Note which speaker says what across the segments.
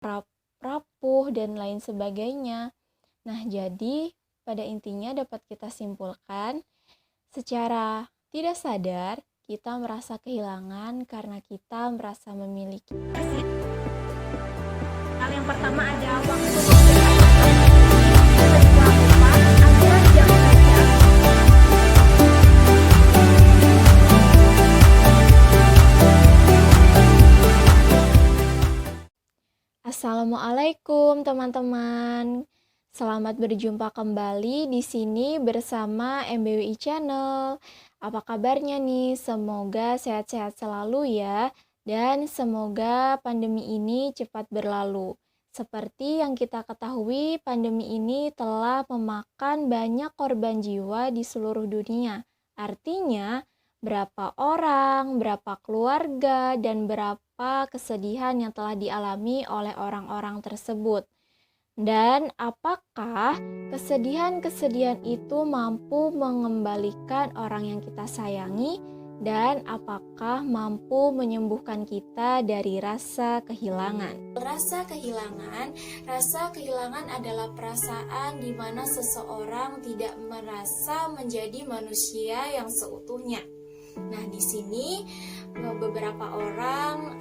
Speaker 1: rapuh, dan lain sebagainya. Nah, jadi pada intinya dapat kita simpulkan, secara tidak sadar kita merasa kehilangan karena kita merasa memiliki.
Speaker 2: Hal yang pertama ada waktu.
Speaker 1: Assalamualaikum teman-teman. Selamat berjumpa kembali di sini bersama MBWI Channel. Apa kabarnya nih? Semoga sehat-sehat selalu ya, dan semoga pandemi ini cepat berlalu. Seperti yang kita ketahui, pandemi ini telah memakan banyak korban jiwa di seluruh dunia. Artinya, berapa orang, berapa keluarga, dan berapa kesedihan yang telah dialami oleh orang-orang tersebut. Dan apakah kesedihan-kesedihan itu mampu mengembalikan orang yang kita sayangi, dan apakah mampu menyembuhkan kita dari rasa kehilangan? Rasa kehilangan adalah perasaan di mana seseorang tidak merasa menjadi manusia yang seutuhnya. Nah, di sini beberapa orang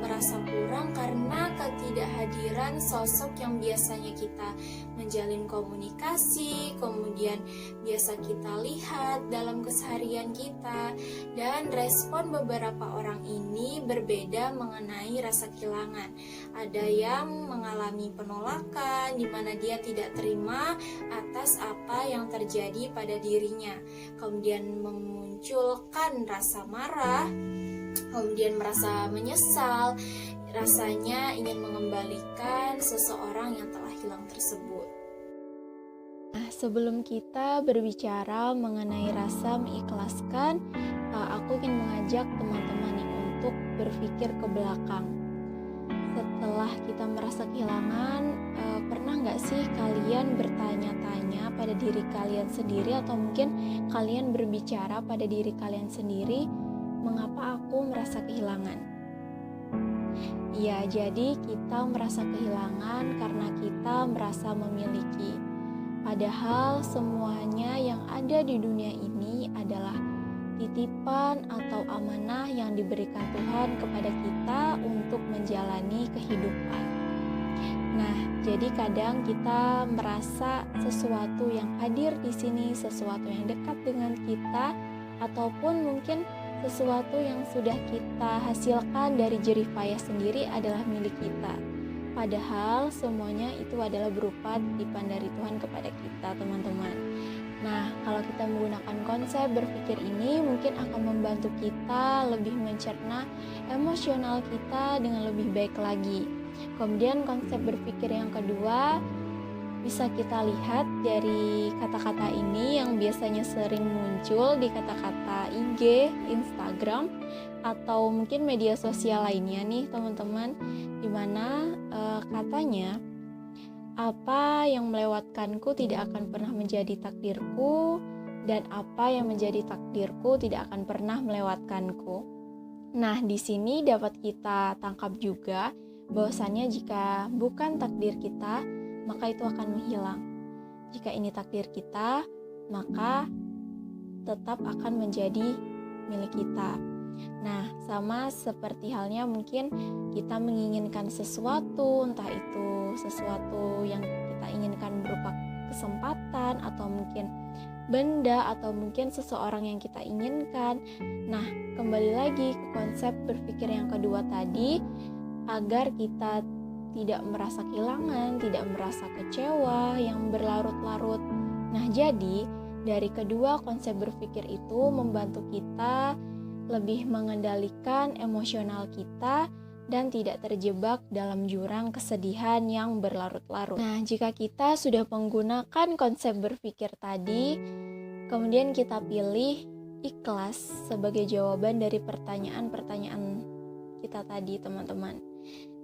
Speaker 1: merasa kurang karena ketidakhadiran sosok yang biasanya kita menjalin komunikasi, kemudian biasa kita lihat dalam keseharian kita, dan respon beberapa orang ini berbeda mengenai rasa kehilangan. Ada yang mengalami penolakan di mana dia tidak terima atas apa yang terjadi pada dirinya, kemudian memunculkan rasa marah, kemudian merasa menyesal, rasanya ingin mengembalikan seseorang yang telah hilang tersebut. Nah, sebelum kita berbicara mengenai rasa mengikhlaskan, aku ingin mengajak teman-teman untuk berpikir ke belakang. Setelah kita merasa kehilangan, pernah nggak sih kalian bertanya-tanya pada diri kalian sendiri, atau mungkin kalian berbicara pada diri kalian sendiri, mengapa aku merasa kehilangan? Ya, jadi kita merasa kehilangan karena kita merasa memiliki. Padahal semuanya yang ada di dunia ini adalah titipan atau amanah yang diberikan Tuhan kepada kita untuk menjalani kehidupan. Nah, jadi kadang kita merasa sesuatu yang hadir di sini, sesuatu yang dekat dengan kita, ataupun mungkin sesuatu yang sudah kita hasilkan dari jerih payah sendiri adalah milik kita. Padahal semuanya itu adalah berupa titipan dari Tuhan kepada kita, teman-teman. Nah, kalau kita menggunakan konsep berpikir ini, mungkin akan membantu kita lebih mencerna emosional kita dengan lebih baik lagi. Kemudian konsep berpikir yang kedua, bisa kita lihat dari kata-kata ini yang biasanya sering muncul di kata-kata IG, Instagram, atau mungkin media sosial lainnya nih teman-teman, dimana katanya, apa yang melewatkanku tidak akan pernah menjadi takdirku, dan apa yang menjadi takdirku tidak akan pernah melewatkanku. Nah, di sini dapat kita tangkap juga bahwasannya jika bukan takdir kita, maka itu akan menghilang. Jika ini takdir kita, maka tetap akan menjadi milik kita. Nah, sama seperti halnya mungkin kita menginginkan sesuatu, entah itu sesuatu yang kita inginkan berupa kesempatan, atau mungkin benda, atau mungkin seseorang yang kita inginkan. Nah, kembali lagi ke konsep berpikir yang kedua tadi, agar kita tidak merasa kehilangan, tidak merasa kecewa yang berlarut-larut. Nah, jadi dari kedua konsep berpikir itu membantu kita lebih mengendalikan emosional kita dan tidak terjebak dalam jurang kesedihan yang berlarut-larut. Nah, jika kita sudah menggunakan konsep berpikir tadi, kemudian kita pilih ikhlas sebagai jawaban dari pertanyaan-pertanyaan kita tadi, teman-teman.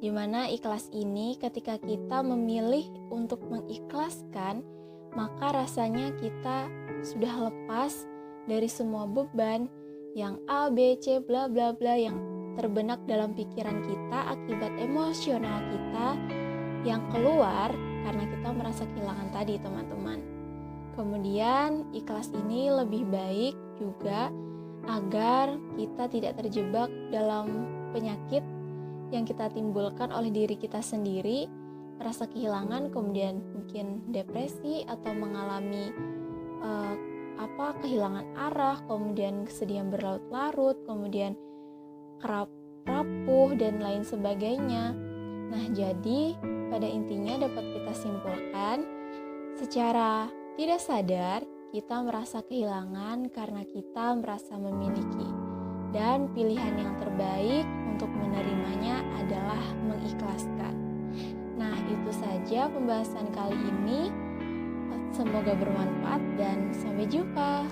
Speaker 1: Dimana ikhlas ini ketika kita memilih untuk mengikhlaskan, maka rasanya kita sudah lepas dari semua beban yang A, B, C, bla bla bla yang terbenak dalam pikiran kita akibat emosional kita yang keluar karena kita merasa kehilangan tadi, teman-teman. Kemudian ikhlas ini lebih baik juga agar kita tidak terjebak dalam penyakit yang kita timbulkan oleh diri kita sendiri, merasa kehilangan, kemudian mungkin depresi atau mengalami kehilangan arah, kemudian kesedihan berlarut-larut, kemudian kerap rapuh dan lain sebagainya. Nah, jadi pada intinya dapat kita simpulkan, secara tidak sadar kita merasa kehilangan karena kita merasa memiliki. Dan pilihan yang terbaik untuk menerimanya adalah mengikhlaskan. Nah, itu saja pembahasan kali ini. Semoga bermanfaat dan sampai jumpa.